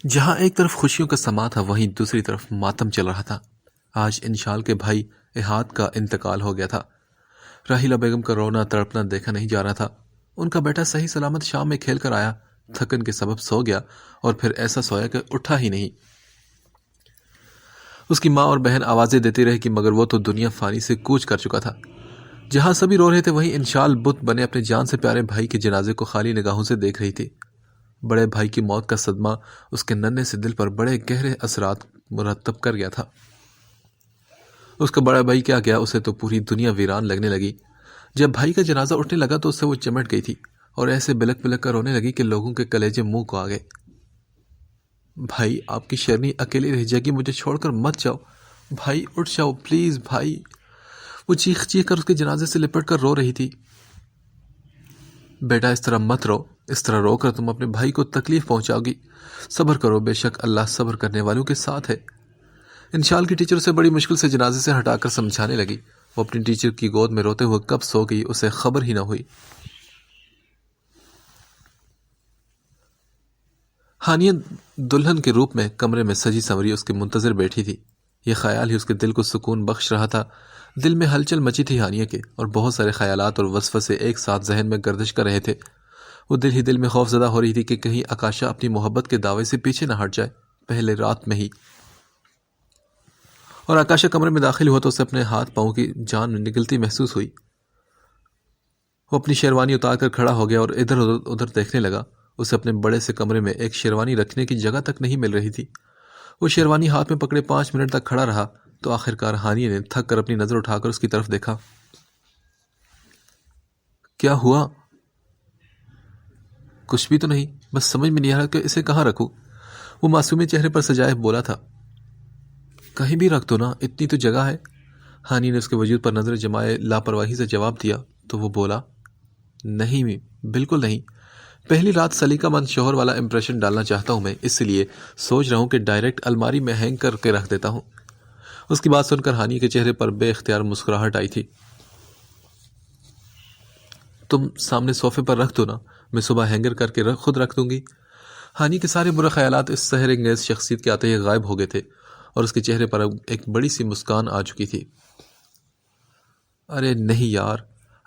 جہاں ایک طرف خوشیوں کا سما تھا وہیں دوسری طرف ماتم چل رہا تھا۔ آج انشال کے بھائی احاد کا انتقال ہو گیا تھا۔ راحیلہ بیگم کا رونا تڑپنا دیکھا نہیں جا رہا تھا۔ ان کا بیٹا صحیح سلامت شام میں کھیل کر آیا، تھکن کے سبب سو گیا اور پھر ایسا سویا کہ اٹھا ہی نہیں۔ اس کی ماں اور بہن آوازیں دیتی رہی کہ مگر وہ تو دنیا فانی سے کوچ کر چکا تھا۔ جہاں سبھی رو رہے تھے وہیں انشال بت بنے اپنے جان سے پیارے بھائی کے جنازے کو خالی نگاہوں سے دیکھ رہی تھی۔ بڑے بھائی کی موت کا صدمہ اس کے ننھے سے دل پر بڑے گہرے اثرات مرتب کر گیا تھا۔ اس کا بڑا بھائی کیا گیا، اسے تو پوری دنیا ویران لگنے لگی۔ جب بھائی کا جنازہ اٹھنے لگا تو اس سے وہ چمٹ گئی تھی اور ایسے بلک بلک کر رونے لگی کہ لوگوں کے کلیجے منہ کو آ گئے۔ بھائی، آپ کی شیرنی اکیلی رہ جائے گی، مجھے چھوڑ کر مت جاؤ۔ بھائی اٹھ جاؤ پلیز بھائی۔ وہ چیخ چیخ کر اس کے جنازے سے لپٹ کر رو رہی تھی۔ بیٹا اس طرح مت رو، اس طرح رو کر تم اپنے بھائی کو تکلیف پہنچاؤ گی۔ صبر کرو، بے شک اللہ صبر کرنے والوں کے ساتھ ہے۔ انشال کی ٹیچر اسے بڑی مشکل سے جنازے سے ہٹا کر سمجھانے لگی۔ وہ اپنی ٹیچر کی گود میں روتے ہوئے کب سو گئی اسے خبر ہی نہ ہوئی۔ ہانیہ دلہن کے روپ میں کمرے میں سجی سنوری اس کے منتظر بیٹھی تھی۔ یہ خیال ہی اس کے دل کو سکون بخش رہا تھا۔ دل میں ہلچل مچی تھی ہانیہ کے، اور بہت سارے خیالات اور وسوسے ایک ساتھ ذہن میں گردش کر رہے تھے۔ وہ دل ہی دل میں خوف زدہ ہو رہی تھی کہ کہیں آکاشا اپنی محبت کے دعوے سے پیچھے نہ ہٹ جائے پہلے رات میں ہی۔ اور آکاشا کمرے میں داخل ہوا تو اسے اپنے ہاتھ پاؤں کی جان نگلتی محسوس ہوئی۔ وہ اپنی شیروانی اتار کر کھڑا ہو گیا اور ادھر ادھر دیکھنے لگا۔ اسے اپنے بڑے سے کمرے میں ایک شیروانی رکھنے کی جگہ تک نہیں مل رہی تھی۔ وہ شیروانی ہاتھ میں پکڑے 5 منٹ تک کھڑا رہا تو آخرکار ہانیہ نے تھک کر اپنی نظر اٹھا کر اس کی طرف دیکھا۔ کیا ہوا؟ کچھ بھی تو نہیں، بس سمجھ میں نہیں آ رہا کہ اسے کہاں رکھوں۔ وہ معصومی چہرے پر سجائے بولا تھا۔ کہیں بھی رکھ دو نا، اتنی تو جگہ ہے۔ ہانیہ نے اس کے وجود پر نظر جمائے لاپرواہی سے جواب دیا تو وہ بولا، نہیں بالکل نہیں، پہلی رات سلیقہ مند شوہر والا امپریشن ڈالنا چاہتا ہوں میں، اس لیے سوچ رہا ہوں کہ ڈائریکٹ الماری میں ہینگ کر کے رکھ دیتا ہوں۔ اس کی بات سن کر ہانیہ کے چہرے پر بے اختیار مسکراہٹ آئی تھی۔ تم سامنے صوفے پر رکھ دو نا، میں صبح ہینگر کر کے خود رکھ دوں گی۔ ہانیہ کے سارے برے خیالات اس سحر انگیز شخصیت کے آتے ہی غائب ہو گئے تھے اور اس کے چہرے پر ایک بڑی سی مسکان آ چکی تھی۔ ارے نہیں یار،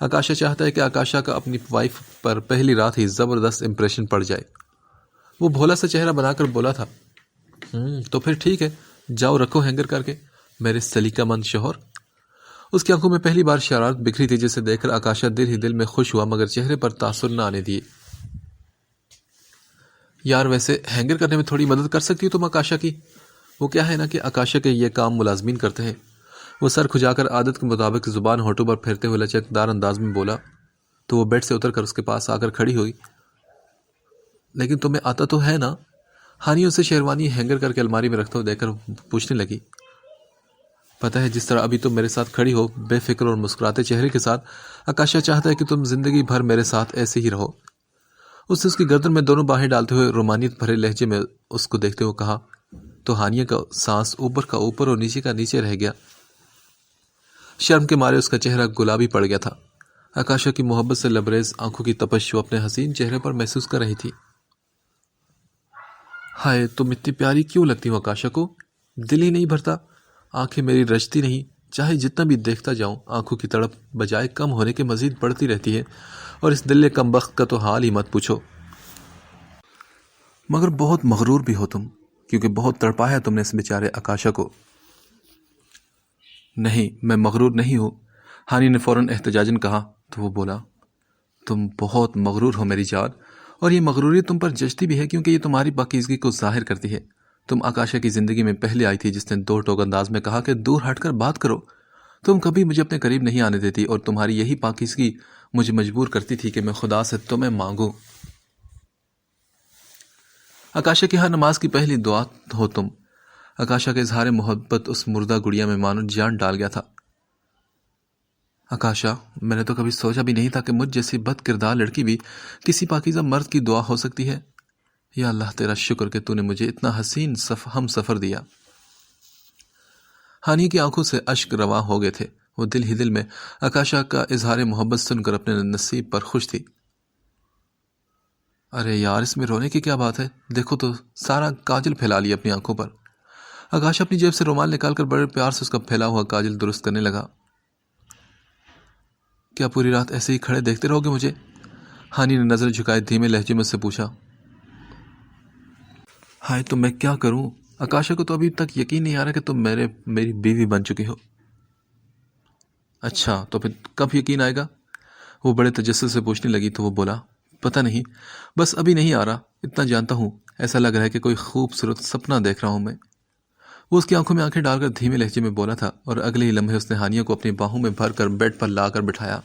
آکاشا چاہتا ہے کہ آکاشا کا اپنی وائف پر پہلی رات ہی زبردست امپریشن پڑ جائے۔ وہ بھولا سا چہرہ بنا کر بولا تھا، تو پھر ٹھیک ہے، جاؤ رکھو ہینگر کر کے میرے سلیقہ مند شوہر۔ اس کی آنکھوں میں پہلی بار شرارت بکھری تھی جسے دیکھ کر آکاشا دل ہی دل میں خوش ہوا مگر چہرے پر تاثر نہ آنے دیے۔ یار ویسے ہینگر کرنے میں تھوڑی مدد کر سکتی ہو تم آکاشا کی؟ وہ کیا ہے نا کہ آکاشا کے یہ کام ملازمین کرتے ہیں۔ وہ سر کھجا کر عادت کے مطابق زبان ہونٹوں پر پھیرتے ہوئے لچکدار انداز میں بولا تو وہ بیڈ سے اتر کر اس کے پاس آ کر کھڑی ہوئی۔ لیکن تمہیں آتا تو ہے نا؟ ہانیہ اسے شیروانی ہینگر کر کے الماری میں رکھتا ہوا دیکھ کر پوچھنے لگی۔ پتہ ہے جس طرح ابھی تم میرے ساتھ کھڑی ہو بے فکر اور مسکراتے چہرے کے ساتھ، آکاشا چاہتا ہے کہ تم زندگی بھر میرے ساتھ ایسے ہی رہو۔ اس نے اس کی گردن میں دونوں باہیں ڈالتے ہوئے رومانیت بھرے لہجے میں اس کو دیکھتے ہوئے کہا تو ہانیہ کا سانس اوپر کا اوپر اور نیچے کا نیچے رہ گیا۔ شرم کے مارے اس کا چہرہ گلابی پڑ گیا تھا۔ آکاشا کی محبت سے لبریز آنکھوں کی تپش وہ اپنے حسین چہرے پر محسوس کر رہی تھی۔ ہائے تم اتنی پیاری کیوں لگتی ہو آکاشا کو؟ دل ہی نہیں بھرتا، آنکھیں میری رجتی نہیں، چاہے جتنا بھی دیکھتا جاؤں آنکھوں کی تڑپ بجائے کم ہونے کے مزید بڑھتی رہتی ہے، اور اس دل کم بخت کا تو حال ہی مت پوچھو۔ مگر بہت مغرور بھی ہو تم، کیونکہ بہت تڑپایا تم نے اس بیچارے آکاشا کو۔ نہیں میں مغرور نہیں ہوں، ہانیہ نے فوراً احتجاجاً کہا تو وہ بولا، تم بہت مغرور ہو میری جان، اور یہ مغروری تم پر جچتی بھی ہے کیونکہ یہ تمہاری پاکیزگی کو ظاہر کرتی ہے۔ تم آکاشا کی زندگی میں پہلے آئی تھی جس نے دو ٹوک انداز میں کہا کہ دور ہٹ کر بات کرو۔ تم کبھی مجھے اپنے قریب نہیں آنے دیتی اور تمہاری یہی پاکیزگی مجھے مجبور کرتی تھی کہ میں خدا سے تمہیں مانگوں۔ آکاشا کی ہر نماز کی پہلی دعا ہو تم۔ آکاشا کا اظہار محبت اس مردہ گڑیا میں مانو جان ڈال گیا تھا۔ آکاشا، میں نے تو کبھی سوچا بھی نہیں تھا کہ مجھ جیسی بد کردار لڑکی بھی کسی پاکیزہ مرد کی دعا ہو سکتی ہے۔ یا اللہ تیرا شکر کہ تو نے مجھے اتنا حسین ہم سفر دیا۔ ہانیہ کی آنکھوں سے اشک رواں ہو گئے تھے۔ وہ دل ہی دل میں آکاشا کا اظہار محبت سن کر اپنے نصیب پر خوش تھی۔ ارے یار، اس میں رونے کی کیا بات ہے؟ دیکھو تو، سارا کاجل پھیلا لیا اپنی آنکھوں پر۔ آکاش اپنی جیب سے رومال نکال کر بڑے پیار سے اس کا پھیلا ہوا کاجل درست کرنے لگا۔ کیا پوری رات ایسے ہی کھڑے دیکھتے رہو گے مجھے؟ ہانی نے نظر جھکائے دھیمے لہجے میں سے پوچھا۔ ہائے، تو میں کیا کروں؟ آکاشا کو تو ابھی تک یقین نہیں آ رہا کہ تم میری بیوی بن چکی ہو۔ اچھا، تو پھر کب یقین آئے گا؟ وہ بڑے تجسس سے پوچھنے لگی تو وہ بولا، پتہ نہیں، بس ابھی نہیں آ رہا۔ اتنا جانتا ہوں، ایسا لگ رہا ہے کہ کوئی خوبصورت سپنا دیکھ رہا ہوں میں۔ وہ اس کی آنکھوں میں آنکھیں ڈال کر دھیمے لہجے میں بولا تھا، اور اگلے ہی لمحے اس نے ہانیہ کو اپنی باہوں میں بھر کر بیڈ پر لا کر بٹھایا۔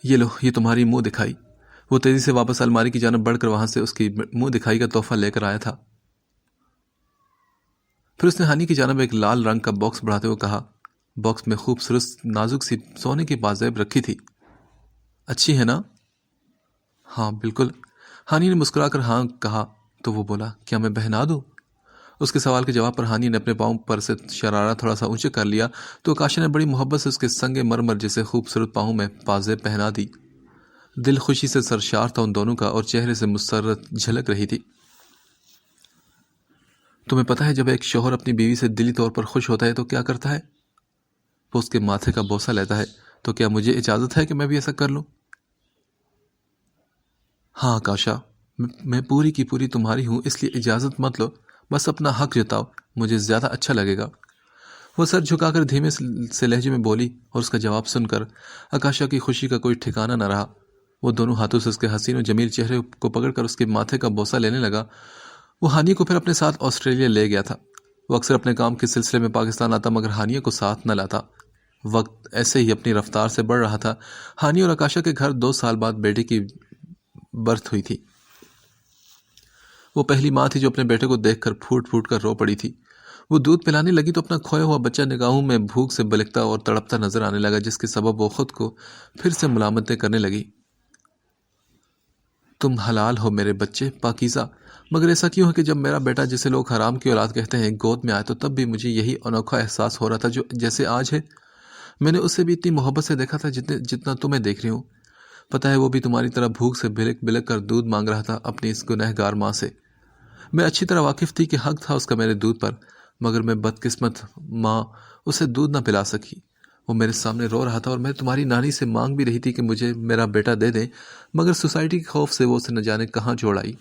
یہ لو، یہ تمہاری منہ دکھائی۔ وہ تیزی سے واپس الماری کی جانب بڑھ کر وہاں سے اس کی منہ دکھائی کا تحفہ لے کر آیا تھا۔ پھر اس نے ہانی کی جانب ایک لال رنگ کا باکس بڑھاتے ہوئے کہا۔ باکس میں خوبصورت نازک سی سونے کی پازیب رکھی تھی۔ اچھی ہے نا؟ ہاں بالکل۔ ہانی نے مسکرا کر ہاں کہا تو وہ بولا، کیا میں پہنا دوں؟ اس کے سوال کے جواب پر ہانی نے اپنے پاؤں پر سے شرارہ تھوڑا سا اونچے کر لیا تو آکاشا نے بڑی محبت سے اس کے سنگ مرمر جیسے خوبصورت پاؤں میں پازیب پہنا دی۔ دل خوشی سے سرشار تھا ان دونوں کا، اور چہرے سے مسرت جھلک رہی تھی۔ تمہیں پتہ ہے، جب ایک شوہر اپنی بیوی سے دلی طور پر خوش ہوتا ہے تو کیا کرتا ہے؟ وہ اس کے ماتھے کا بوسہ لیتا ہے۔ تو کیا مجھے اجازت ہے کہ میں بھی ایسا کر لوں؟ ہاں آکاشا، میں پوری کی پوری تمہاری ہوں، اس لیے اجازت مت لو، بس اپنا حق جتاؤ، مجھے زیادہ اچھا لگے گا۔ وہ سر جھکا کر دھیمے سے لہجے میں بولی، اور اس کا جواب سن کر آکاشا کی خوشی کا کوئی ٹھکانہ نہ رہا۔ وہ دونوں ہاتھوں سے اس کے حسین و جمیل چہرے کو پکڑ کر اس کے ماتھے کا بوسہ لینے لگا۔ وہ ہانیہ کو پھر اپنے ساتھ آسٹریلیا لے گیا تھا۔ وہ اکثر اپنے کام کے سلسلے میں پاکستان آتا، مگر ہانیہ کو ساتھ نہ لاتا۔ وقت ایسے ہی اپنی رفتار سے بڑھ رہا تھا۔ ہانیہ اور آکاشا کے گھر 2 سال بعد بیٹے کی برتھ ہوئی تھی۔ وہ پہلی ماں تھی جو اپنے بیٹے کو دیکھ کر پھوٹ پھوٹ کر رو پڑی تھی۔ وہ دودھ پلانے لگی تو اپنا کھویا ہوا بچہ نگاہوں میں بھوک سے بلکتا اور تڑپتا نظر آنے لگا، جس کے سبب وہ خود کو پھر سے ملامتیں کرنے لگی۔ تم حلال ہو میرے بچے، پاکیزہ، مگر ایسا کیوں ہے کہ جب میرا بیٹا، جسے لوگ حرام کی اولاد کہتے ہیں، گود میں آئے تو تب بھی مجھے یہی انوکھا احساس ہو رہا تھا جو جیسے آج ہے۔ میں نے اسے بھی اتنی محبت سے دیکھا تھا جتنا تمہیں دیکھ رہی ہوں۔ پتہ ہے، وہ بھی تمہاری طرح بھوک سے بلک بلک کر دودھ مانگ رہا تھا اپنی اس گنہگار ماں سے۔ میں اچھی طرح واقف تھی کہ حق تھا اس کا میرے دودھ پر، مگر میں بدقسمت ماں اسے دودھ نہ پلا سکی۔ وہ میرے سامنے رو رہا تھا، اور میں تمہاری نانی سے مانگ بھی رہی تھی کہ مجھے میرا بیٹا دے دیں، مگر سوسائٹی کے خوف سے وہ اسے نہ جانے کہاں چھوڑ آئی۔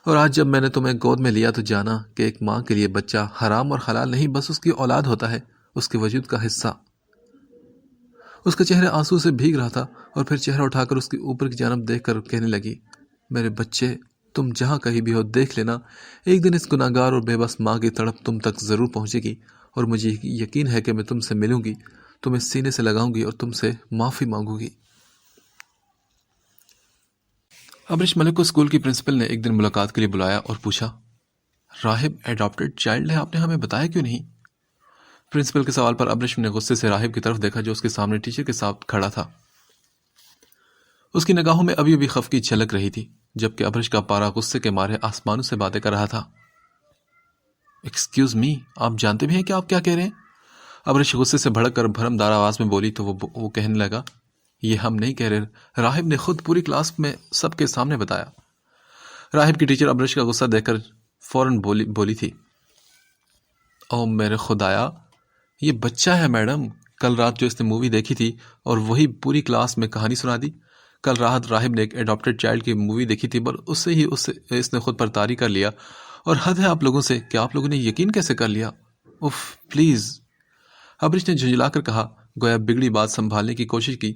اور آج جب میں نے تمہیں گود میں لیا تو جانا کہ ایک ماں کے لیے بچہ حرام اور حلال نہیں، بس اس کی اولاد ہوتا ہے، اس کے وجود کا حصہ۔ اس کا چہرہ آنسو سے بھیگ رہا تھا، اور پھر چہرہ اٹھا کر اس کے اوپر کی جانب دیکھ کر کہنے لگی، میرے بچے، تم جہاں کہیں بھی ہو دیکھ لینا، ایک دن اس گناہگار اور بے بس ماں کی تڑپ تم تک ضرور پہنچے گی، اور مجھے یقین ہے کہ میں تم سے ملوں گی، تمہیں سینے سے لگاؤں گی اور تم سے معافی مانگوں گی۔ ابرش ملک کو اسکول کی پرنسپل نے ایک دن ملاقات کے لیے بلایا اور پوچھا، راہب ایڈاپٹڈ چائلڈ ہے، آپ نے ہمیں بتایا کیوں نہیں؟ پرنسپل کے سوال پر ابرش نے غصے سے راہب کی طرف دیکھا جو اس کے سامنے ٹیچر کے ساتھ کھڑا تھا۔ اس کی نگاہوں میں ابھی خف کی جھلک رہی تھی، جبکہ ابرش کا پارا غصے کے مارے آسمانوں سے باتیں کر رہا تھا۔ ایکسکیوز می، آپ جانتے بھی ہیں کہ آپ کیا کہہ رہے ہیں؟ ابرش غصے سے بھڑک کر بھرمدار آواز میں بولی تو وہ کہنے لگا، یہ ہم نہیں کہہ رہے، راہب نے خود پوری کلاس میں سب کے سامنے بتایا۔ راہب کی ٹیچر ابرش کا غصہ دیکھ کر فوراً بولی تھی، او میرے خدایا، یہ بچہ ہے میڈم، کل رات جو اس نے مووی دیکھی تھی اور وہی پوری کلاس میں کہانی سنا دی۔ کل رات راہب نے ایک ایڈاپٹڈ چائلڈ کی مووی دیکھی تھی، پر اس نے خود پر طاری کر لیا، اور حد ہے آپ لوگوں سے کہ آپ لوگوں نے یقین کیسے کر لیا؟ اف پلیز، ابرش نے جھنجھلا کر کہا، گویا بگڑی بات سنبھالنے کی کوشش کی،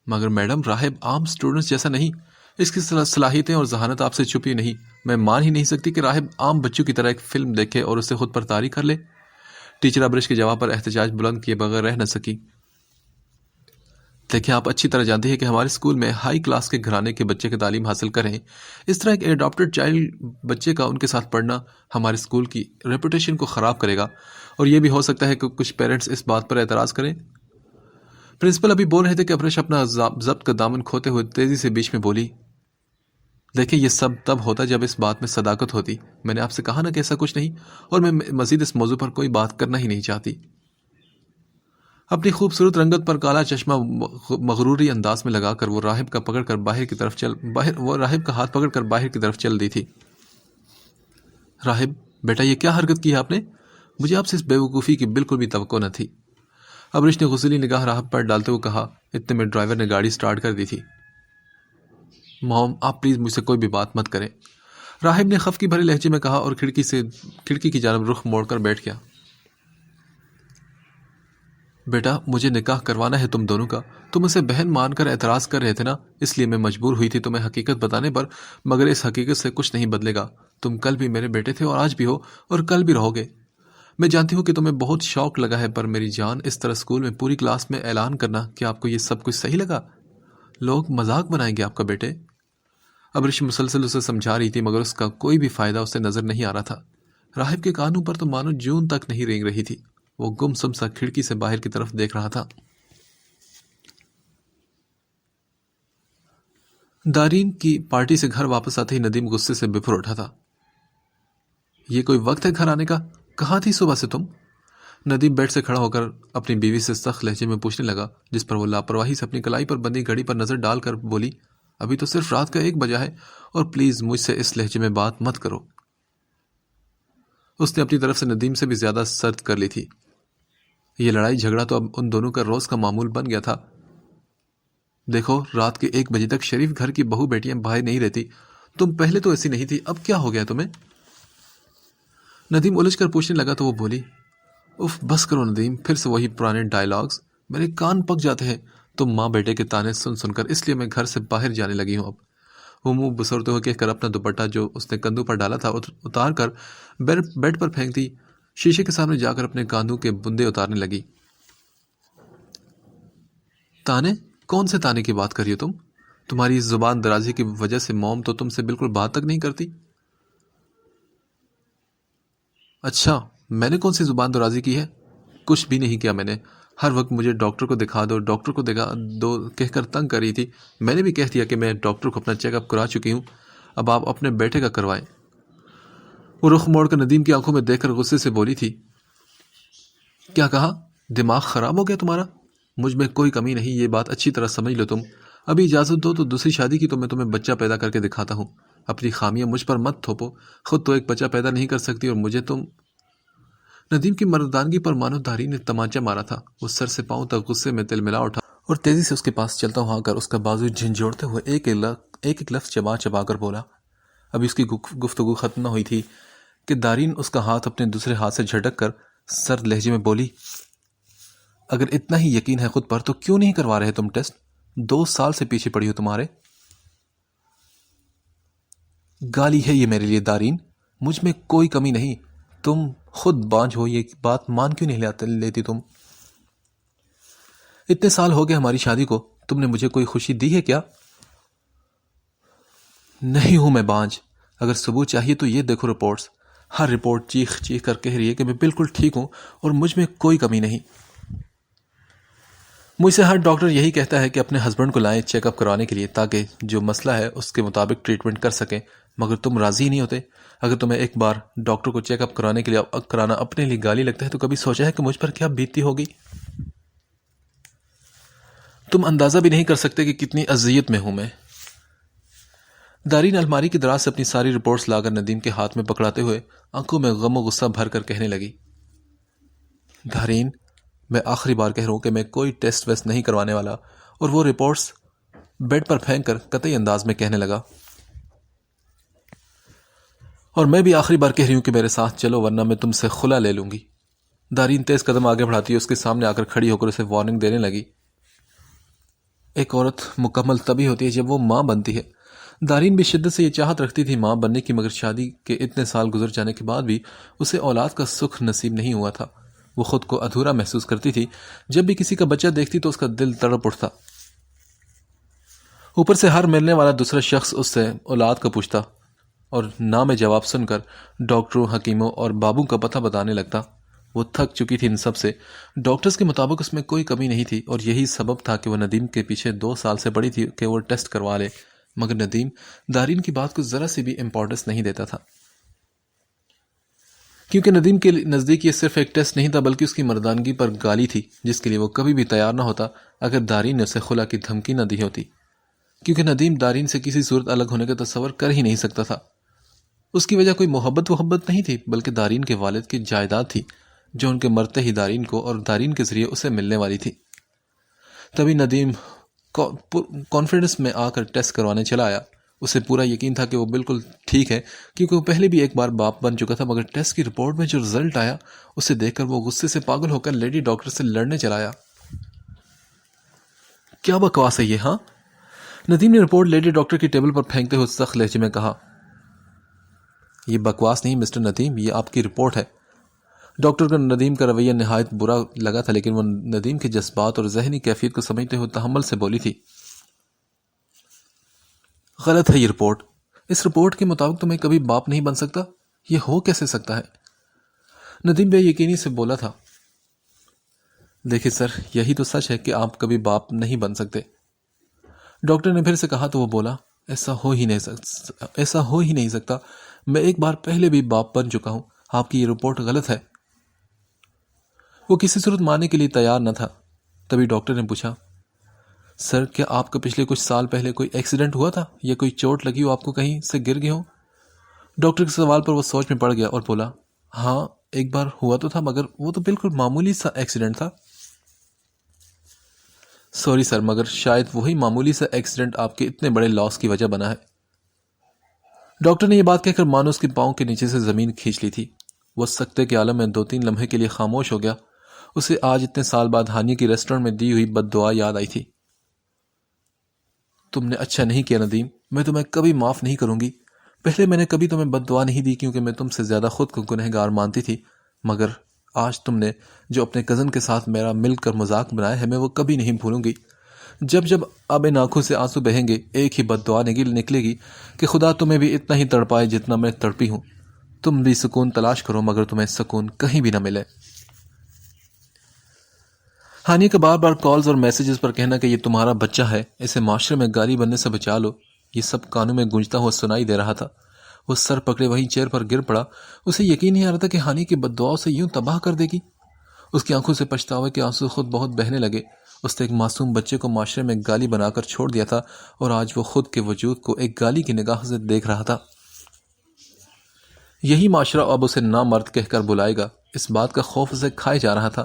مگر میڈم راہب عام سٹوڈنٹس جیسا نہیں، اس کی صلاحیتیں اور ذہانت آپ سے چھپی نہیں، میں مان ہی نہیں سکتی کہ راہب عام بچوں کی طرح ایک فلم دیکھے اور اسے خود پر طاری کر لے۔ ٹیچر ابرش کے جواب پر احتجاج بلند کیے بغیر رہ نہ سکی۔ دیکھیں، آپ اچھی طرح جانتے ہیں کہ ہمارے اسکول میں ہائی کلاس کے گھرانے کے بچے کی تعلیم حاصل کریں، اس طرح ایک ایڈاپٹڈ چائلڈ بچے کا ان کے ساتھ پڑھنا ہمارے اسکول کی ریپوٹیشن کو خراب کرے گا، اور یہ بھی ہو سکتا ہے کہ کچھ پیرنٹس اس بات پر اعتراض کریں۔ پرنسپل ابھی بول رہے تھے کہ ابرش اپنا ضبط کا دامن کھوتے ہوئے تیزی سے بیچ میں بولی، دیکھیں، یہ سب تب ہوتا جب اس بات میں صداقت ہوتی، میں نے آپ سے کہا نا کہ ایسا کچھ نہیں، اور میں مزید اس موضوع پر کوئی بات کرنا ہی نہیں چاہتی۔ اپنی خوبصورت رنگت پر کالا چشمہ مغروری انداز میں لگا کر وہ راہب کا ہاتھ پکڑ کر باہر کی طرف چل دی تھی۔ راہب بیٹا، یہ کیا حرکت کی ہے آپ نے؟ مجھے آپ سے اس بیوقوفی کی بالکل بھی توقع نہ تھی۔ ابرش نے غصیلی نگاہ راہب پر ڈالتے ہوئے کہا۔ اتنے میں ڈرائیور نے گاڑی سٹارٹ کر دی تھی۔ موم، آپ پلیز مجھ سے کوئی بھی بات مت کریں، راہب نے خفگی بھرے لہجے میں کہا اور کھڑکی کی جانب رخ موڑ کر بیٹھ گیا۔ بیٹا، مجھے نکاح کروانا ہے تم دونوں کا۔ تم اسے بہن مان کر اعتراض کر رہے تھے نا، اس لیے میں مجبور ہوئی تھی تمہیں حقیقت بتانے پر، مگر اس حقیقت سے کچھ نہیں بدلے گا۔ تم کل بھی میرے بیٹے تھے اور آج بھی ہو اور کل بھی رہو گے۔ میں جانتی ہوں کہ تمہیں بہت شوق لگا ہے، پر میری جان، اس طرح اسکول میں پوری کلاس میں اعلان کرنا کہ آپ کو یہ سب کچھ صحیح لگا؟ لوگ مذاق بنائیں گے آپ کا بیٹے۔ ابرش مسلسل اسے سمجھا رہی تھی، مگر اس کا کوئی بھی فائدہ اسے نظر نہیں آ رہا تھا۔ راہب کے کانوں پر تو مانو جون تک نہیں رینگ رہی تھی۔ وہ گم سم سا کھڑکی سے باہر کی طرف دیکھ رہا تھا۔ دارین کی پارٹی سے گھر واپس آتے ہی ندیم غصے سے بفر اٹھا تھا۔ یہ کوئی وقت ہے گھر آنے کا؟ کہاں تھی صبح سے تم؟ ندیم بیڈ سے کھڑا ہو کر اپنی بیوی سے سخت لہجے میں پوچھنے لگا، جس پر وہ لاپرواہی سے اپنی کلائی پر بندی گھڑی پر نظر ڈال کر بولی، ابھی تو صرف رات کا 1 بجا ہے، اور پلیز مجھ سے اس لہجے میں بات مت کرو۔ اس نے اپنی طرف سے ندیم سے بھی زیادہ سرد کر لی تھی۔ یہ لڑائی جھگڑا تو اب ان دونوں کا روز کا معمول بن گیا تھا۔ دیکھو، رات کے 1 بجے تک شریف گھر کی بہو بیٹیاں باہر نہیں رہتی۔ تم پہلے تو ایسی نہیں تھی، اب کیا ہو گیا تمہیں؟ ندیم الجھ کر پوچھنے لگا تو وہ بولی، اف بس کرو ندیم، پھر سے وہی پرانے ڈائلاگز، میرے کان پک جاتے ہیں۔ تم ماں بیٹے کے تانے سن سن کر، اس لیے میں گھر سے باہر جانے لگی ہوں اب۔ وہ منہ بسرتے ہوئے کہہ کر اپنا دوپٹہ جو اس نے کندھوں پر ڈالا تھا اتار کر بیڈ پر پھینک دی، شیشے کے سامنے جا کر اپنے کاندھوں کے بندے اتارنے لگی۔ تانے؟ کون سے تانے کی بات کر رہی ہو تم؟ تمہاری اس زبان درازی کی وجہ سے موم تو تم سے بالکل بات تک نہیں کرتی۔ اچھا، میں نے کون سی زبان درازی کی ہے؟ کچھ بھی نہیں کیا میں نے۔ ہر وقت مجھے ڈاکٹر کو دکھا دو کہہ کر تنگ کر رہی تھی۔ میں نے بھی کہہ دیا کہ میں ڈاکٹر کو اپنا چیک اپ کرا چکی ہوں، اب آپ اپنے بیٹے کا کروائیں۔ وہ رخ موڑ کر ندیم کی آنکھوں میں دیکھ کر غصے سے بولی تھی، کیا کہا؟ دماغ خراب ہو گیا تمہارا؟ مجھ میں کوئی کمی نہیں، یہ بات اچھی طرح سمجھ لو تم۔ ابھی اجازت دو تو دوسری شادی کی تو میں تمہیں بچہ پیدا کر کے دکھاتا ہوں۔ اپنی خامیاں مجھ پر مت تھوپو، خود تو ایک بچہ پیدا نہیں کر سکتی اور مجھے تم۔ ندیم کی مردانگی پر مانو داری نے تمانچہ مارا تھا۔ وہ سر سے پاؤں تک غصے میں تل ملا اٹھا اور تیزی سے اس کے پاس چلتا ہوا کر اس کا بازو جھنجھوڑتے ہوئے ایک لفظ چبا چبا کر بولا۔ ابھی اس کی گفتگو ختم نہ ہوئی تھی کہ دارین اس کا ہاتھ اپنے دوسرے ہاتھ سے جھٹک کر سرد لہجے میں بولی، اگر اتنا ہی یقین ہے خود پر تو کیوں نہیں کروا رہے تم ٹیسٹ؟ 2 سال سے پیچھے پڑی ہو تمہارے۔ گالی ہے یہ میرے لیے دارین، مجھ میں کوئی کمی نہیں۔ تم خود بانجھ ہو، یہ بات مان کیوں نہیں لیتی تم؟ اتنے سال ہو گئے ہماری شادی کو، تم نے مجھے کوئی خوشی دی ہے کیا؟ نہیں ہوں میں بانجھ، اگر ثبوت چاہیے تو یہ دیکھو رپورٹس۔ ہر رپورٹ چیخ چیخ کر کہہ رہی ہے کہ میں بالکل ٹھیک ہوں اور مجھ میں کوئی کمی نہیں۔ مجھ سے ہر ڈاکٹر یہی کہتا ہے کہ اپنے ہسبینڈ کو لائیں چیک اپ کروانے کے لیے، تاکہ جو مسئلہ ہے اس کے مطابق ٹریٹمنٹ کر سکیں، مگر تم راضی نہیں ہوتے۔ اگر تمہیں ایک بار ڈاکٹر کو چیک اپ کرانا اپنے لیے گالی لگتا ہے تو کبھی سوچا ہے کہ مجھ پر کیا بیتتی ہوگی؟ تم اندازہ بھی نہیں کر سکتے کہ کتنی اذیت میں ہوں میں۔ دارین الماری کی دراز سے اپنی ساری رپورٹس لا کر ندیم کے ہاتھ میں پکڑاتے ہوئے آنکھوں میں غم و غصہ بھر کر کہنے لگی، دارین، میں آخری بار کہہ رہا ہوں کہ میں کوئی ٹیسٹ ویسٹ نہیں کروانے والا۔ اور وہ رپورٹس بیڈ پر پھینک کر قطعی انداز میں کہنے لگا، اور میں بھی آخری بار کہہ رہی ہوں کہ میرے ساتھ چلو ورنہ میں تم سے خلا لے لوں گی۔ دارین تیز قدم آگے بڑھاتی ہے، اس کے سامنے آ کر کھڑی ہو کر اسے وارننگ دینے لگی۔ ایک عورت مکمل تبھی ہوتی ہے جب وہ ماں بنتی ہے۔ دارین بھی شدت سے یہ چاہت رکھتی تھی ماں بننے کی، مگر شادی کے اتنے سال گزر جانے کے بعد بھی اسے اولاد کا سکھ نصیب نہیں ہوا تھا۔ وہ خود کو ادھورا محسوس کرتی تھی۔ جب بھی کسی کا بچہ دیکھتی تو اس کا دل تڑپ اٹھتا۔ اوپر سے ہر ملنے والا دوسرا شخص اس سے اولاد کا پوچھتا اور نام جواب سن کر ڈاکٹروں، حکیموں اور بابوں کا پتہ بتانے لگتا۔ وہ تھک چکی تھی ان سب سے۔ ڈاکٹرز کے مطابق اس میں کوئی کمی نہیں تھی اور یہی سبب تھا کہ وہ ندیم کے پیچھے 2 سال سے پڑی تھی کہ وہ ٹیسٹ کروا لے، مگر ندیم دارین کی بات کو ذرا سی بھی امپورٹنس نہیں دیتا تھا۔ کیونکہ ندیم کے نزدیک یہ صرف ایک ٹیسٹ نہیں تھا بلکہ اس کی مردانگی پر گالی تھی جس کے لیے وہ کبھی بھی تیار نہ ہوتا اگر دارین نے اسے خلا کی دھمکی نہ دی ہوتی، کیونکہ ندیم دارین سے کسی صورت الگ ہونے کا تصور کر ہی نہیں سکتا تھا۔ اس کی وجہ کوئی محبت نہیں تھی بلکہ دارین کے والد کی جائیداد تھی جو ان کے مرتے ہی دارین کو اور دارین کے ذریعے اسے ملنے والی تھی۔ تبھی ندیم کانفیڈنس میں آ کر ٹیسٹ کروانے چلا آیا۔ اسے پورا یقین تھا کہ وہ بالکل ٹھیک ہے کیونکہ وہ پہلے بھی ایک بار باپ بن چکا تھا، مگر ٹیسٹ کی رپورٹ میں جو رزلٹ آیا اسے دیکھ کر وہ غصے سے پاگل ہو کر لیڈی ڈاکٹر سے لڑنے چلا آیا۔ کیا بکواس ہے یہ؟ ہاں، ندیم نے رپورٹ لیڈی ڈاکٹر کی ٹیبل پر پھینکتے ہوئے سخت لہجے میں کہا۔ یہ بکواس نہیں مسٹر ندیم، یہ آپ کی رپورٹ ہے۔ ڈاکٹر کا ندیم کا رویہ نہایت برا لگا تھا لیکن وہ ندیم کے جذبات اور ذہنی کیفیت کو سمجھتے ہوئے تحمل سے بولی تھی۔ غلط ہے یہ رپورٹ۔ اس رپورٹ کے مطابق تو میں کبھی باپ نہیں بن سکتا، یہ ہو کیسے سکتا ہے؟ ندیم بے یقینی سے بولا تھا۔ دیکھیں سر، یہی تو سچ ہے کہ آپ کبھی باپ نہیں بن سکتے۔ ڈاکٹر نے پھر سے کہا تو وہ بولا، ایسا ہو ہی نہیں سکتا، میں ایک بار پہلے بھی باپ بن چکا ہوں، آپ کی یہ رپورٹ غلط ہے۔ وہ کسی صورت ماننے کے لیے تیار نہ تھا۔ تبھی ڈاکٹر نے پوچھا، سر کیا آپ کا پچھلے کچھ سال پہلے کوئی ایکسیڈنٹ ہوا تھا یا کوئی چوٹ لگی ہو، آپ کو کہیں سے گر گئے ہوں؟ ڈاکٹر کے سوال پر وہ سوچ میں پڑ گیا اور بولا، ہاں ایک بار ہوا تو تھا مگر وہ تو بالکل معمولی سا ایکسیڈنٹ تھا۔ سوری سر، مگر شاید وہی معمولی سا ایکسیڈنٹ آپ کے اتنے بڑے لاس کی وجہ بنا ہے۔ ڈاکٹر نے یہ بات کہہ کر مانو اس کے پاؤں کے نیچے سے زمین کھینچ لی تھی۔ وہ سکتے کے عالم میں 2-3 لمحے کے لیے خاموش ہو گیا۔ اسے آج اتنے سال بعد ہانی کی ریسٹورنٹ میں دی ہوئی بد دعا یاد آئی تھی۔ تم نے اچھا نہیں کیا ندیم، میں تمہیں کبھی معاف نہیں کروں گی۔ پہلے میں نے کبھی تمہیں بد دعا نہیں دی کیونکہ میں تم سے زیادہ خود کو گنہگار مانتی تھی، مگر آج تم نے جو اپنے کزن کے ساتھ میرا مل کر مذاق بنایا ہے میں وہ کبھی نہیں بھولوں گی۔ جب اب ان آنکھوں سے آنسو بہیں گے ایک ہی بد دعا نکلے گی کہ خدا تمہیں بھی اتنا ہی تڑپائے جتنا میں تڑپی ہوں۔ تم بھی سکون تلاش کرو مگر تمہیں سکون کہیں بھی نہ ملے۔ ہانی کا بار بار کالز اور میسیجز پر کہنا کہ یہ تمہارا بچہ ہے، اسے معاشرے میں گالی بننے سے بچا لو، یہ سب کانوں میں گونجتا ہوا سنائی دے رہا تھا۔ وہ سر پکڑے وہیں چیئر پر گر پڑا۔ اسے یقین نہیں آ رہا تھا کہ ہانی کی بد دعاؤں سے یوں تباہ کر دے گی۔ اس کی آنکھوں سے پچھتاوے کے آنسو خود بہت بہنے لگے۔ اس نے ایک معصوم بچے کو معاشرے میں گالی بنا کر چھوڑ دیا تھا اور آج وہ خود کے وجود کو ایک گالی کی نگاہ سے دیکھ رہا تھا۔ یہی معاشرہ اب اسے نامرد کہہ کر بلائے گا، اس بات کا خوف اسے کھائے جا رہا تھا،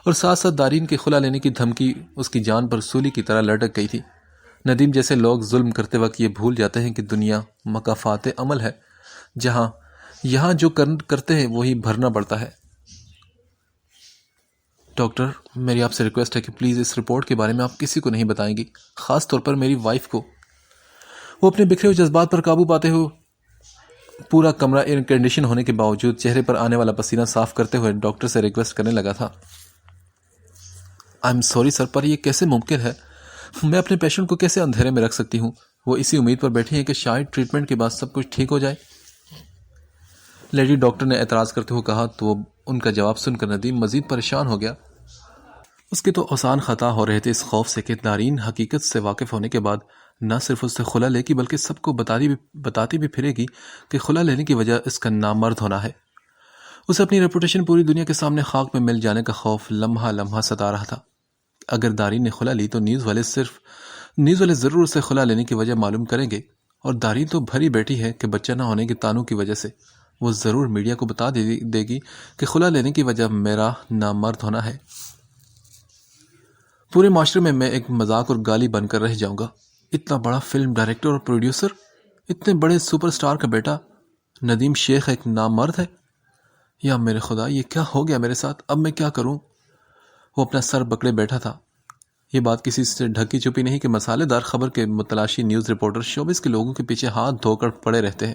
اور ساتھ ساتھ دارین کے خلا لینے کی دھمکی اس کی جان پر سولی کی طرح لٹک گئی تھی۔ ندیم جیسے لوگ ظلم کرتے وقت یہ بھول جاتے ہیں کہ دنیا مکافات عمل ہے، یہاں جو کرتے ہیں وہی بھرنا پڑتا ہے۔ ڈاکٹر، میری آپ سے ریکویسٹ ہے کہ پلیز اس رپورٹ کے بارے میں آپ کسی کو نہیں بتائیں گی، خاص طور پر میری وائف کو۔ وہ اپنے بکھرے ہوئے جذبات پر قابو پاتے ہوئے پورا کمرہ ایئر کنڈیشن ہونے کے باوجود چہرے پر آنے والا پسینہ صاف کرتے ہوئے ڈاکٹر سے ریکویسٹ کرنے لگا تھا۔ آئی ایم سوری سر، پر یہ کیسے ممکن ہے؟ میں اپنے پیشنٹ کو کیسے اندھیرے میں رکھ سکتی ہوں؟ وہ اسی امید پر بیٹھی ہیں کہ شاید ٹریٹمنٹ کے بعد سب کچھ ٹھیک ہو جائے۔ لیڈی ڈاکٹر نے اعتراض کرتے ہوئے کہا تو ان کا جواب سن کر ندیم مزید پریشان ہو گیا۔ اس کے تو آسان خطا ہو رہے تھے اس خوف سے کہ دارین حقیقت سے واقف ہونے کے بعد نہ صرف اس سے خلا لے گی بلکہ سب کو بتاتی بھی پھرے گی کہ خلا لینے کی وجہ اس کا نامرد ہونا ہے۔ اسے اپنی ریپوٹیشن پوری دنیا کے سامنے خاک میں مل جانے کا خوف لمحہ لمحہ ستا رہا تھا۔ اگر دارین نے خلا لی تو نیوز والے ضرور اسے خلا لینے کی وجہ معلوم کریں گے، اور دارین تو بھری بیٹھی ہے کہ بچہ نہ ہونے کے تانوں کی وجہ سے وہ ضرور میڈیا کو بتا دے گی کہ خلا لینے کی وجہ میرا نامرد ہونا ہے۔ پورے معاشرے میں میں ایک مذاق اور گالی بن کر رہ جاؤں گا۔ اتنا بڑا فلم ڈائریکٹر اور پروڈیوسر، اتنے بڑے سپر سٹار کا بیٹا ندیم شیخ ایک نامرد ہے؟ یا میرے خدا، یہ کیا ہو گیا میرے ساتھ؟ اب میں کیا کروں؟ وہ اپنا سر پکڑے بیٹھا تھا۔ یہ بات کسی سے ڈھکی چھپی نہیں کہ مسالے دار خبر کے متلاشی نیوز رپورٹر شوبز کے لوگوں کے پیچھے ہاتھ دھو کر پڑے رہتے ہیں۔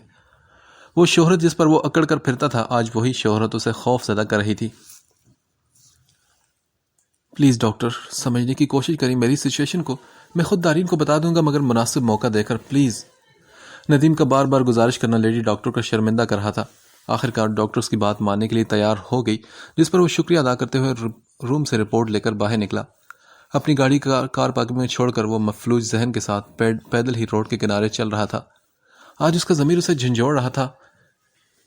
وہ شہرت جس پر وہ اکڑ کر پھرتا تھا آج وہی شہرت اسے خوف زدہ کر رہی تھی۔ پلیز ڈاکٹر، سمجھنے کی کوشش کریں میری سچویشن کو، میں خود دارین کو بتا دوں گا مگر مناسب موقع دے کر پلیز۔ ندیم کا بار بار گزارش کرنا لیڈی ڈاکٹر کو شرمندہ کر رہا تھا۔ آخرکار ڈاکٹر اس کی بات ماننے کے لیے تیار ہو گئی، جس پر وہ شکریہ ادا کرتے ہوئے روم سے رپورٹ لے کر باہر نکلا۔ اپنی گاڑی کار پارکنگ میں چھوڑ کر وہ مفلوج ذہن کے ساتھ پیدل ہی روڈ کے کنارے چل رہا تھا۔ آج اس کا ضمیر اسے جھنجھوڑ رہا تھا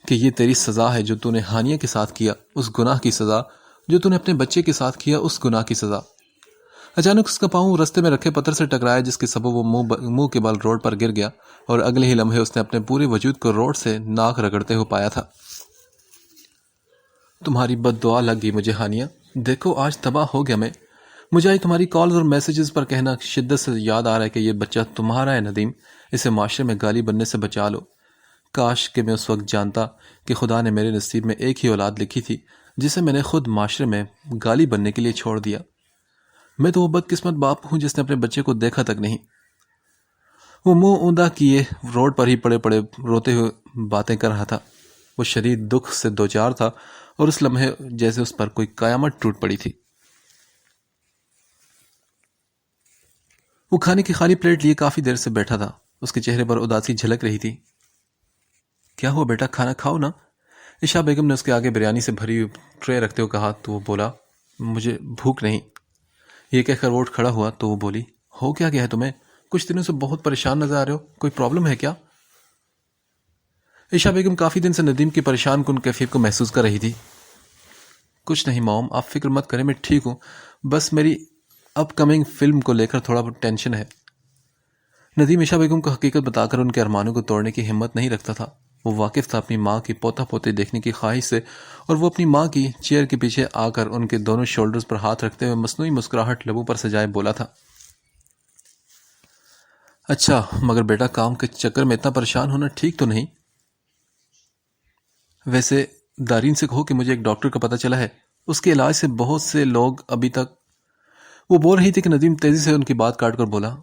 کہ یہ تیری سزا ہے جو تو نے ہانیہ کے ساتھ کیا، اس گناہ کی سزا جو تو نے اپنے بچے کے ساتھ کیا، اس گناہ کی سزا۔ اچانک اس کا پاؤں رستے میں رکھے پتھر سے ٹکرایا، جس کے سبب وہ منہ کے بل روڈ پر گر گیا، اور اگلے ہی لمحے اس نے اپنے پورے وجود کو روڈ سے ناک رگڑتے ہوئے پایا تھا۔ تمہاری بد دعا لگ گئی مجھے ہانیہ، دیکھو آج تباہ ہو گیا میں۔ مجھے آج تمہاری کالز اور میسیجز پر کہنا شدت سے یاد آ رہا ہے کہ یہ بچہ تمہارا ہے ندیم، اسے معاشرے میں گالی بننے سے بچا لو۔ کاش کہ میں اس وقت جانتا کہ خدا نے میرے نصیب میں ایک ہی اولاد لکھی تھی جسے میں نے خود معاشرے میں گالی بننے کے لیے چھوڑ دیا۔ میں تو وہ بدقسمت باپ ہوں جس نے اپنے بچے کو دیکھا تک نہیں۔ وہ منہ اوندا کیے روڈ پر ہی پڑے پڑے روتے ہوئے باتیں کر رہا تھا۔ وہ شدید دکھ سے دوچار تھا اور اس لمحے جیسے اس پر کوئی قیامت ٹوٹ پڑی تھی۔ وہ کھانے کی خالی پلیٹ لیے کافی دیر سے بیٹھا تھا، اس کے چہرے پر اداسی جھلک رہی تھی۔ کیا ہوا بیٹا، کھانا کھاؤ نا؟ عشا بیگم نے اس کے آگے بریانی سے بھری ہوئی ٹرے رکھتے ہوئے کہا تو وہ بولا مجھے بھوک نہیں۔ یہ کہہ کر وہ اٹھ کھڑا ہوا تو وہ بولی ہو کیا گیا ہے تمہیں؟ کچھ دنوں سے بہت پریشان نظر آ رہے ہو، کوئی پرابلم ہے کیا؟ عشا بیگم کافی دن سے ندیم کی پریشان کن کیفیت کو محسوس کر رہی تھی۔ کچھ نہیں موم، آپ فکر مت کریں، میں ٹھیک ہوں، بس میری اپ کمنگ فلم کو لے کر تھوڑا ٹینشن ہے۔ ندیم عشا بیگم کو حقیقت بتا کر ان کے ارمانوں کو توڑنے کی ہمت نہیں رکھتا تھا۔ وہ واقف تھا اپنی ماں کی پوتا پوتے دیکھنے کی خواہش سے، اور وہ اپنی ماں کی چیئر کے پیچھے آ کر ان کے دونوں شولڈرز پر ہاتھ رکھتے ہوئے مصنوعی مسکراہٹ لبوں پر سجائے بولا تھا اچھا مگر بیٹا کام کے چکر میں اتنا پریشان ہونا ٹھیک تو نہیں۔ ویسے دارین سے کہو کہ مجھے ایک ڈاکٹر کا پتہ چلا ہے، اس کے علاج سے بہت سے لوگ ابھی تک۔ وہ بول رہی تھی کہ ندیم تیزی سے ان کی بات کاٹ کر بولا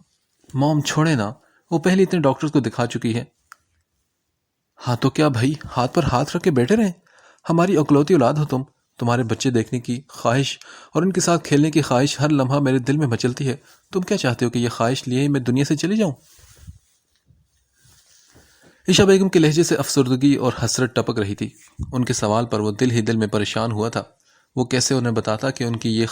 موم چھوڑے نا، وہ پہلے اتنے ڈاکٹرز کو دکھا چکی ہے۔ ہاں تو کیا بھائی، ہاتھ پر ہاتھ رکھ کے بیٹھے رہیں؟ ہماری اکلوتی اولاد ہو تم، تمہارے بچے دیکھنے کی خواہش اور ان کے ساتھ کھیلنے کی خواہش ہر لمحہ میرے دل میں مچلتی ہے۔ تم کیا چاہتے ہو کہ یہ خواہش لیے ہی میں دنیا سے چلی جاؤں؟ عشا بیگم کے لہجے سے افسردگی اور حسرت ٹپک رہی تھی۔ ان کے سوال پر وہ دل ہی دل میں پریشان ہوا تھا۔ وہ کیسے انہیں بتاتا کہ ان کی یہ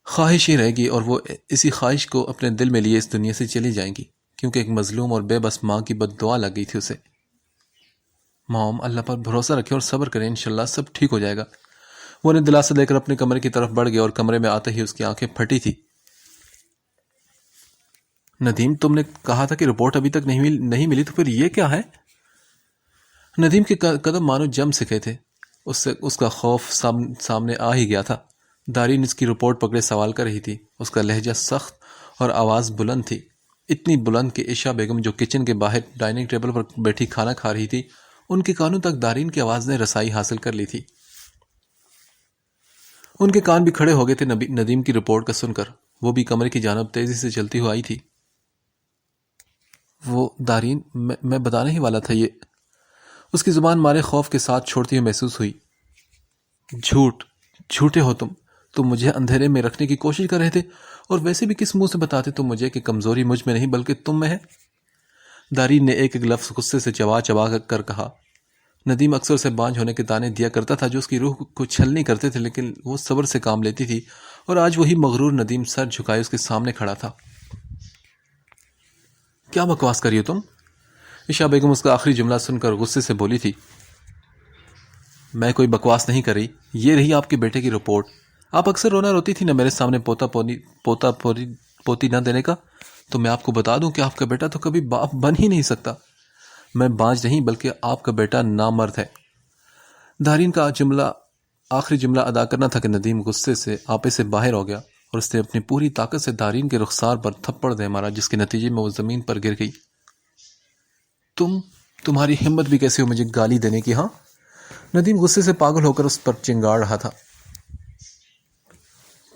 خواہش ہی رہے گی اور وہ اسی خواہش کو اپنے دل میں لیے اس دنیا سے چلی جائیں گی، کیونکہ ایک مظلوم اور بے بس ماں کی بد دعا لگ گئی تھی اسے۔ موم اللہ پر بھروسہ رکھے اور صبر کریں، انشاءاللہ سب ٹھیک ہو جائے گا۔ وہ انہیں دلاسا دے کر اپنے کمرے کی طرف بڑھ گیا اور کمرے میں آتے ہی اس کی آنکھیں پھٹی تھی۔ ندیم تم نے کہا تھا کہ رپورٹ ابھی تک نہیں ملی، تو پھر یہ کیا ہے؟ ندیم کے قدم مانو جم سکے تھے، اس کا خوف سامنے آ ہی گیا تھا۔ دارین اس کی رپورٹ پکڑے سوال کر رہی تھی، اس کا لہجہ سخت اور آواز بلند تھی، اتنی بلند کہ عشا بیگم جو کچن کے باہر ڈائننگ ٹیبل پر بیٹھی کھانا کھا رہی تھی، ان کے کانوں تک دارین کی آواز نے رسائی حاصل کر لی تھی۔ ان کے کان بھی کھڑے ہو گئے تھے ندیم کی رپورٹ کا سن کر۔ وہ بھی کمرے کی جانب تیزی سے چلتی ہوئی آئی تھی۔ وہ دارین میں بتانے ہی والا تھا، یہ اس کی زبان مارے خوف کے ساتھ چھوڑتی ہوئی محسوس ہوئی۔ جھوٹے ہو تم مجھے اندھیرے میں رکھنے کی کوشش کر رہے تھے، اور ویسے بھی کس منہ سے بتاتے تم مجھے کہ کمزوری مجھ میں نہیں بلکہ تم میں ہے؟ دارین نے ایک لفظ غصے سے چبا کر کہا۔ ندیم اکثر سے بانجھ ہونے کے تانے دیا کرتا تھا جو اس کی روح کو چھلنی کرتے تھے، لیکن وہ صبر سے کام لیتی تھی، اور آج وہی مغرور ندیم سر جھکائے اس کے سامنے کھڑا تھا۔ کیا بکواس کری ہو تم؟ عشا بیگم اس کا آخری جملہ سن کر غصے سے بولی تھی۔ میں کوئی بکواس نہیں کر رہی، یہ رہی آپ کے بیٹے کی رپورٹ۔ آپ اکثر رونا روتی تھی نہ میرے سامنے پوتی نہ دینے کا، تو میں آپ کو بتا دوں کہ آپ کا بیٹا تو کبھی باپ بن ہی نہیں سکتا۔ میں بانجھ نہیں بلکہ آپ کا بیٹا نامرد ہے۔ دارین کا آخری جملہ ادا کرنا تھا کہ ندیم غصے سے آپے سے باہر ہو گیا، اور اس نے اپنی پوری طاقت سے دارین کے رخسار پر تھپڑ دے مارا، جس کے نتیجے میں وہ زمین پر گر گئی۔ تمہاری ہمت بھی کیسی ہو مجھے گالی دینے کی؟ ہاں؟ ندیم غصے سے پاگل ہو کر اس پر چنگاڑ رہا تھا۔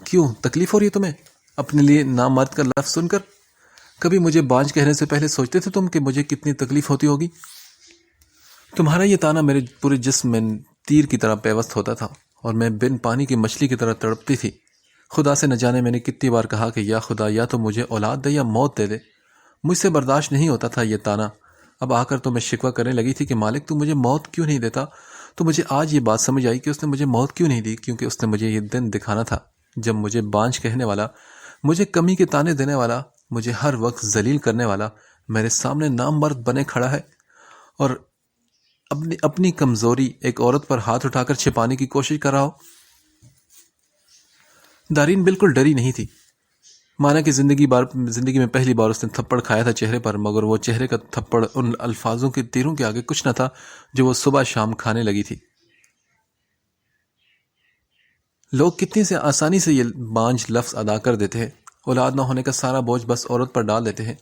کیوں تکلیف ہو رہی ہے تمہیں اپنے لیے نامرد کا لفظ سن کر؟ کبھی مجھے بانجھ کہنے سے پہلے سوچتے تھے تم کہ مجھے کتنی تکلیف ہوتی ہوگی؟ تمہارا یہ تانا میرے پورے جسم میں تیر کی طرح پیوست ہوتا تھا، اور میں بن پانی کی مچھلی کی طرح تڑپتی تھی۔ خدا سے نہ جانے میں نے کتنی بار کہا کہ یا خدا یا تو مجھے اولاد دے یا موت دے دے۔ مجھ سے برداشت نہیں ہوتا تھا یہ تانا۔ اب آ کر تو میں شکوہ کرنے لگی تھی کہ مالک تو مجھے موت کیوں نہیں دیتا؟ تو مجھے آج یہ بات سمجھ آئی کہ اس نے مجھے موت کیوں نہیں دی، کیونکہ اس نے مجھے یہ دن دکھانا تھا جب مجھے بانجھ کہنے والا، مجھے کمی کے تانے دینے والا، مجھے ہر وقت ذلیل کرنے والا میرے سامنے نامرد بنے کھڑا ہے، اور اپنی کمزوری ایک عورت پر ہاتھ اٹھا کر چھپانے کی کوشش کر رہا ہو؟ دارین بالکل ڈری نہیں تھی، مانا کہ زندگی میں پہلی بار اس نے تھپڑ کھایا تھا چہرے پر، مگر وہ چہرے کا تھپڑ ان الفاظوں کے تیروں کے آگے کچھ نہ تھا جو وہ صبح شام کھانے لگی تھی۔ لوگ کتنی سے آسانی سے یہ بانجھ لفظ ادا کر دیتے ہیں، اولاد نہ ہونے کا سارا بوجھ بس عورت پر ڈال دیتے ہیں۔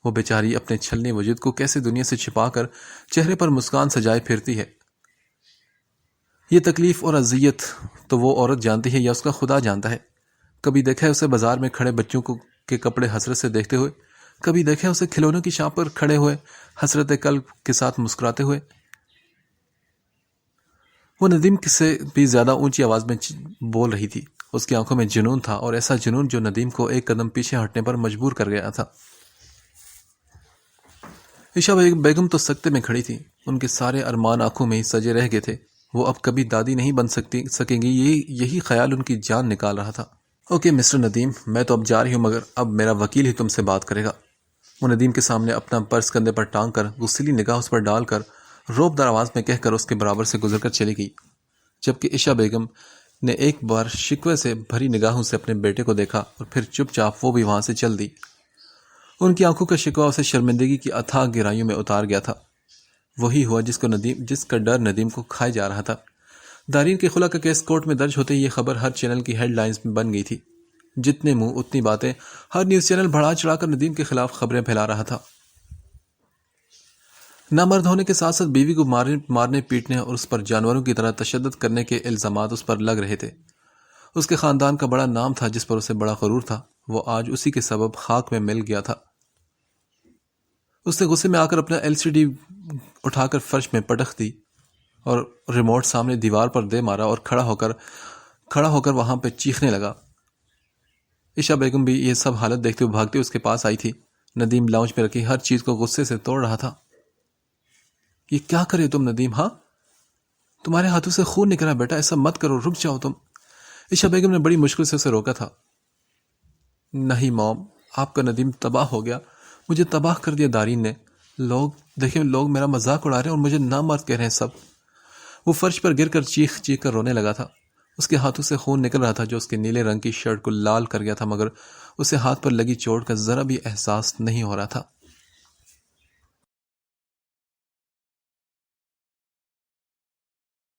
وہ بیچاری اپنے چھلنے وجود کو کیسے دنیا سے چھپا کر چہرے پر مسکان سجائے پھرتی ہے۔ یہ تکلیف اور اذیت تو وہ عورت جانتی ہے یا اس کا خدا جانتا ہے۔ کبھی دیکھا ہے اسے بازار میں کھڑے بچوں کے کپڑے حسرت سے دیکھتے ہوئے، کبھی دیکھا ہے اسے کھلونوں کی شاپ پر کھڑے ہوئے حسرت قلب کے ساتھ مسکراتے ہوئے۔ وہ ندیم سے بھی زیادہ اونچی آواز میں بول رہی تھی۔ اس کی آنکھوں میں جنون تھا، اور ایسا جنون جو ندیم کو ایک قدم پیچھے ہٹنے پر مجبور کر گیا تھا۔ عشا بیگم تو سکتے میں کھڑی تھی، ان کے سارے ارمان آنکھوں میں ہی سجے رہ گئے تھے۔ وہ اب کبھی دادی نہیں بن سکیں گی، یہی خیال ان کی جان نکال رہا تھا۔ اوکے مسٹر ندیم، میں تو اب جا رہی ہوں، مگر اب میرا وکیل ہی تم سے بات کرے گا۔ وہ ندیم کے سامنے اپنا پرس کندھے پر ٹانگ کر، غصیلی نگاہ اس پر ڈال کر، روب دار آواز میں کہہ کر اس کے برابر سے گزر کر چلی گئی، جبکہ عشا بیگم نے ایک بار شکوے سے بھری نگاہوں سے اپنے بیٹے کو دیکھا اور پھر چپ چاپ وہ بھی وہاں سے چل دی۔ ان کی آنکھوں کا شکوہ اسے شرمندگی کی اتھاہ گہرائیوں میں اتار گیا تھا۔ وہی ہوا جس کا ڈر ندیم کو کھائے جا رہا تھا۔ دارین کے خلا کا کیس کورٹ میں درج ہوتے ہی یہ خبر ہر چینل کی ہیڈ لائنز میں بن گئی تھی۔ جتنے منہ اتنی باتیں، ہر نیوز چینل بڑھا چڑھا کر ندیم کے خلاف خبریں پھیلا رہا تھا۔ نامرد ہونے کے ساتھ ساتھ بیوی کو مارنے پیٹنے اور اس پر جانوروں کی طرح تشدد کرنے کے الزامات اس پر لگ رہے تھے۔ اس کے خاندان کا بڑا نام تھا جس پر اسے بڑا غرور تھا، وہ آج اسی کے سبب خاک میں مل گیا تھا۔ اس نے غصے میں آ کر اپنا LCD اٹھا کر فرش میں پٹخ دی اور ریموٹ سامنے دیوار پر دے مارا اور کھڑا ہو کر وہاں پہ چیخنے لگا۔ عشا بیگم بھی یہ سب حالت دیکھتے ہوئے بھاگتے اس کے پاس آئی تھی۔ ندیم لاؤنج میں رکھی ہر چیز کو غصے سے توڑ رہا تھا۔ یہ کیا کرے تم ندیم؟ ہاں، تمہارے ہاتھوں سے خون نکلا بیٹا، ایسا مت کرو، رک جاؤ تم۔ عشا بیگم نے بڑی مشکل سے اسے روکا تھا۔ نہیں موم، آپ کا ندیم تباہ ہو گیا، مجھے تباہ کر دیا دارین نے۔ لوگ میرا مذاق اڑا رہے ہیں اور مجھے نامرد کہہ رہے ہیں سب۔ وہ فرش پر گر کر چیخ کر رونے لگا تھا۔ اس کے ہاتھوں سے خون نکل رہا تھا جو اس کے نیلے رنگ کی شرٹ کو لال کر گیا تھا، مگر اسے ہاتھ پر لگی چوٹ کا ذرا بھی احساس نہیں ہو رہا تھا۔